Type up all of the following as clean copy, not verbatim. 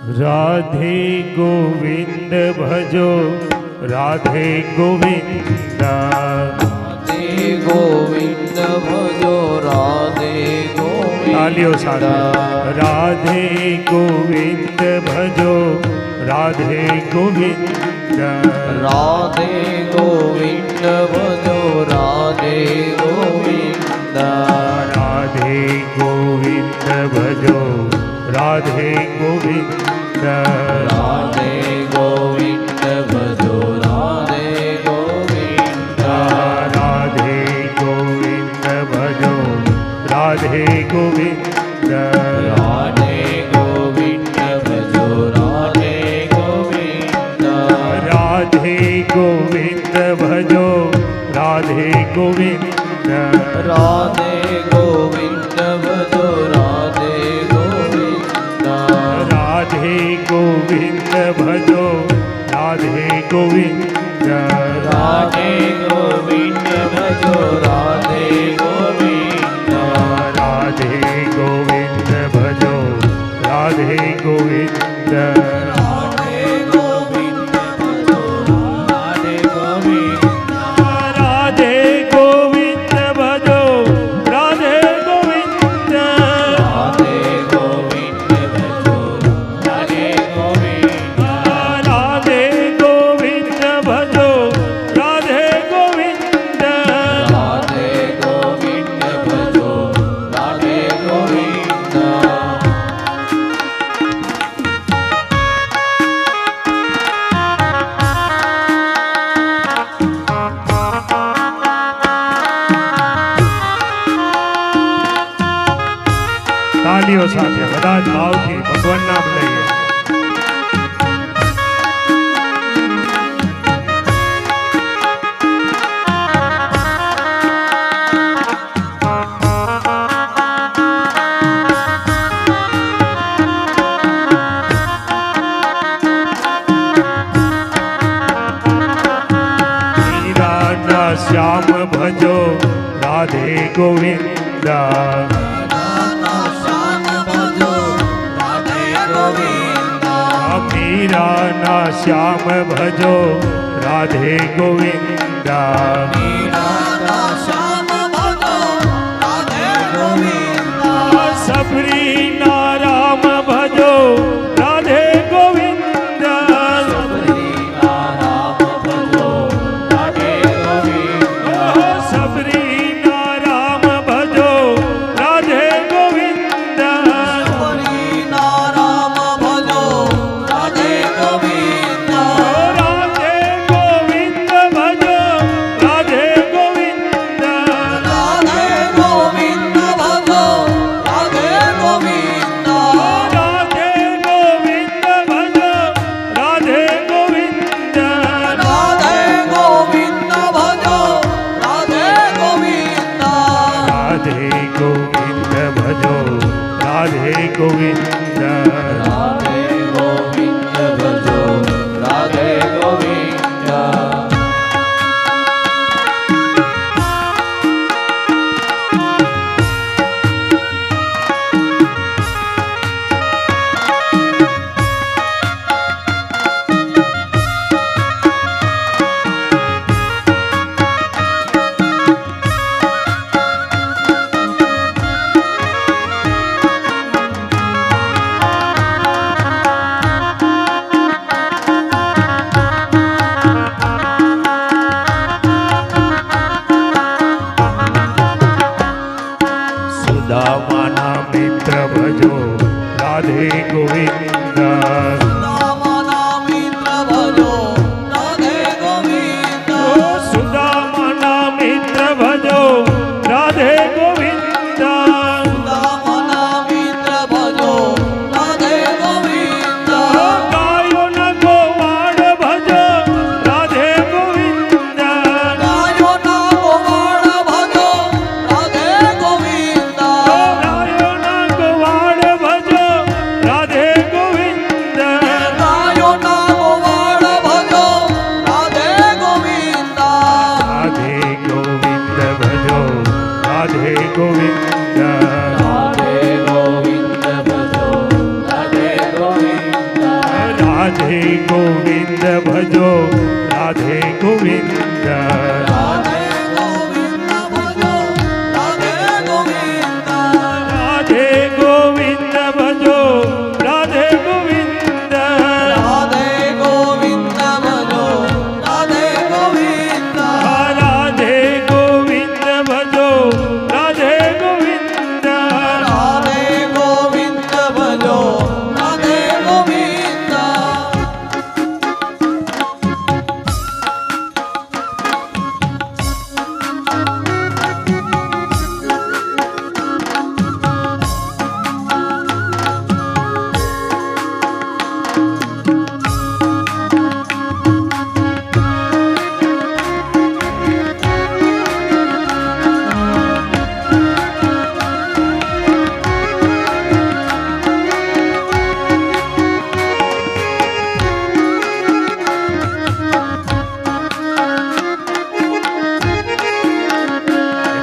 राधे गोविंद भजो राधे गोविंद राधे गोविंद भजो राधे गोविंद तालियों साथ राधे गोविंद भजो राधे गोविंद राधे गोविंद भजो राधे गोविंद राधे गोविंद भजो राधे गोविंद राधे गोविंद भजो राधे गोविंद राधे गोविंद भजो राधे गोविंद राधे गोविंद भजो राधे गोविंद राधे गोविंद भजो राधे गोविंद राधे गोविंद भजो राधे गोविंद राधे गोविंद भजो राधे गोविंद राधे गोविंद भजो राधे गोविंद राधे गोविंद भजो राधे गोविंद राधे गोविंद भजो राधे गोविंद राधे गोविंद भजो राधे गोविंद राधे गोविंद भजो राधे गोविंद राधे गोविंद भजो राधे गोविंद राधे गोविंद भजो राधे गोविंद તાલીઓ સાથે બધા જ ભાવથી ભગવાન નામ લઈએ મીરાના શ્યામ ભજો રાધે ગોવિંદ મીરાના શ્યામ ભજો રાધે ગોવિંદ સબરીના રામ ભજો રાધે ગોવિંદ સબરીના રામ ભજો રાધે ગોવિંદ રાધે ગોવિંદ ભજો રાધે ગોવિંદ રાધે ગોવિંદ ભજો રાધે ગોવિંદ રાધે ગોવિંદ ભજો રાધે ગોવિંદ રાધે ગોવિંદ ભજો રાધે ગોવિંદ સુદામાના મિત્ર ભજો રાધે ગોવિંદ સુદામાના મિત્ર ભજો રાધે ગોવિંદ ગાયોના ગોવાળ ભજો રાધે ગોવિંદ ગાયોના ગોવાળ ભજો રાધે ગોવિંદ राधे गोविंद भजो राधे गोविंद राधे गोविंद भजो राधे गोविंद राधे गोविंद भजो राधे गोविंद राधे गोविंद भजो राधे गोविंद राधे गोविंद भजो राधे गोविंद राधे गोविंद भजो राधे गोविंद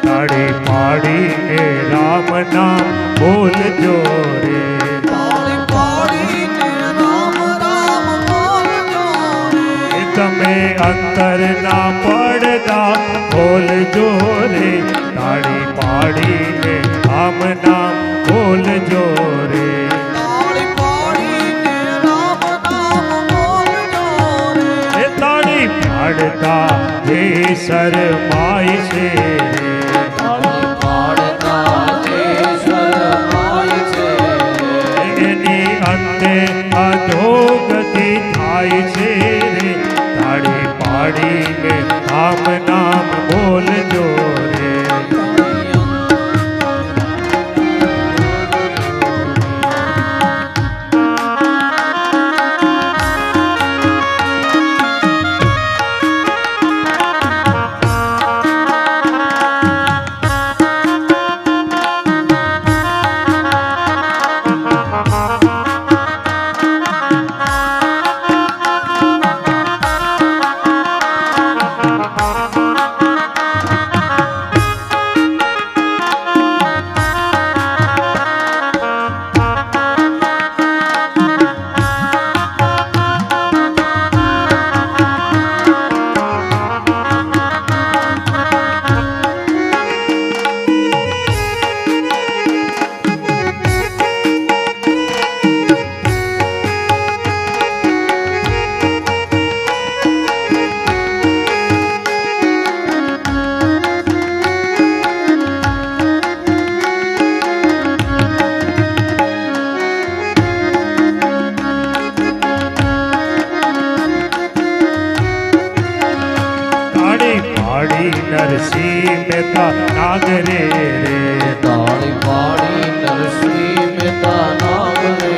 તાળી પાડીને રામ નામ બોલજો રે તાળી પાડીને રામ રામ બોલજો રે તમે અંતરના પડદા ખોલજો રે તાળી પાડીને રામ નામ બોલજો રે તાળી પાડીને રામ નામ બોલજો રે એ તાળી પાડતા જે શરમાય છે તાળી પાડતા ઈશ્વર માય છે એની અંતે અધોગતિ થાય છે રે તાળી પાડીને રામ નામ બોલજો રે નરસિંહ મહેતા નાગરે રે તાળી પાડી નરસિંહ મહેતા નામ રે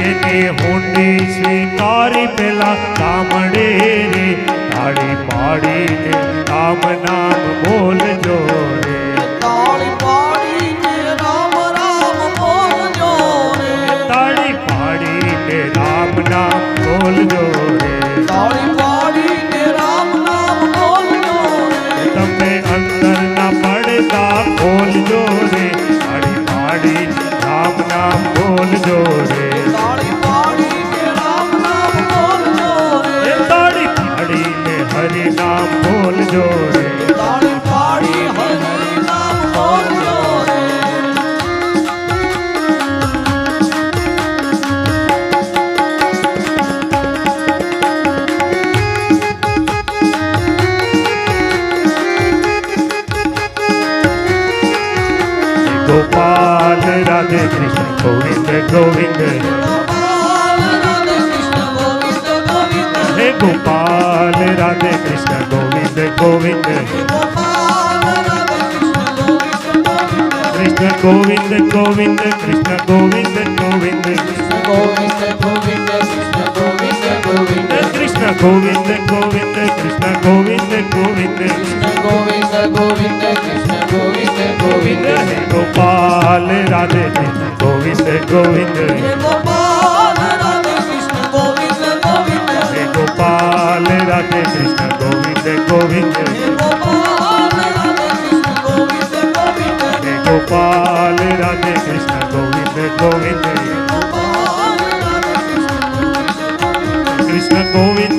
એની હુંડી સ્વીકારી પેલા કામડે રે તાળી પાડીને રામ નામ બોલજો રે તાળી પાડીને રામ રામ બોલજો રે તાળી પાડીને રામ નામ બોલજો રે તાળી પાડીને રામ નામ બોલજો રે તમે અંતરના પડદા ખોલજો રે તાળી પાડી રામ નામ બોલજો રે તાળી પાડીને રામ નામ બોલજો એ રે તાળી પાડીને હરિ નામ બોલજો રે તાળી પાડી હરિ નામ બોલજો રે गोपाल राधे कृष्ण गोविंद गोविंद ગોપાલ રાધે કૃષ્ણ ગોવિંદ ગોવિંદ हे गोपाल राधे कृष्ण गोविंद गोविंद ગોપાલ રાધે કૃષ્ણ ગોવિંદ ગોવિંદ कृष्ण गोविंद गोविंद कृष्ण गोविंद गोविंद ગોવિંદ ગોવિંદ કૃષ્ણ ગોવિંદ ગોવિંદ कृष्ण गोविंद गोविंद कृष्ण गोविंद गोविंद કૃષ્ણ ગોવિંદ ગોવિંદ કૃષ્ણ ગોવિંદ ગોવિંદ हे गोपाल राधे कृष्ण गोविंद गोविंद હે ગોપાલ રાધે કૃષ્ણ ગોવિંદ ગોવિંદ हे गोपाल राधे कृष्ण गोविंद गोविंद હે ગોપાલ રાધે કૃષ્ણ ગોવિંદ ગોવિંદ हे गोपाल राधे कृष्ण गोविंद गोविंद ગોપાલ રાધે કૃષ્ણ ગોવિંદ કૃષ્ણ ગોવિંદ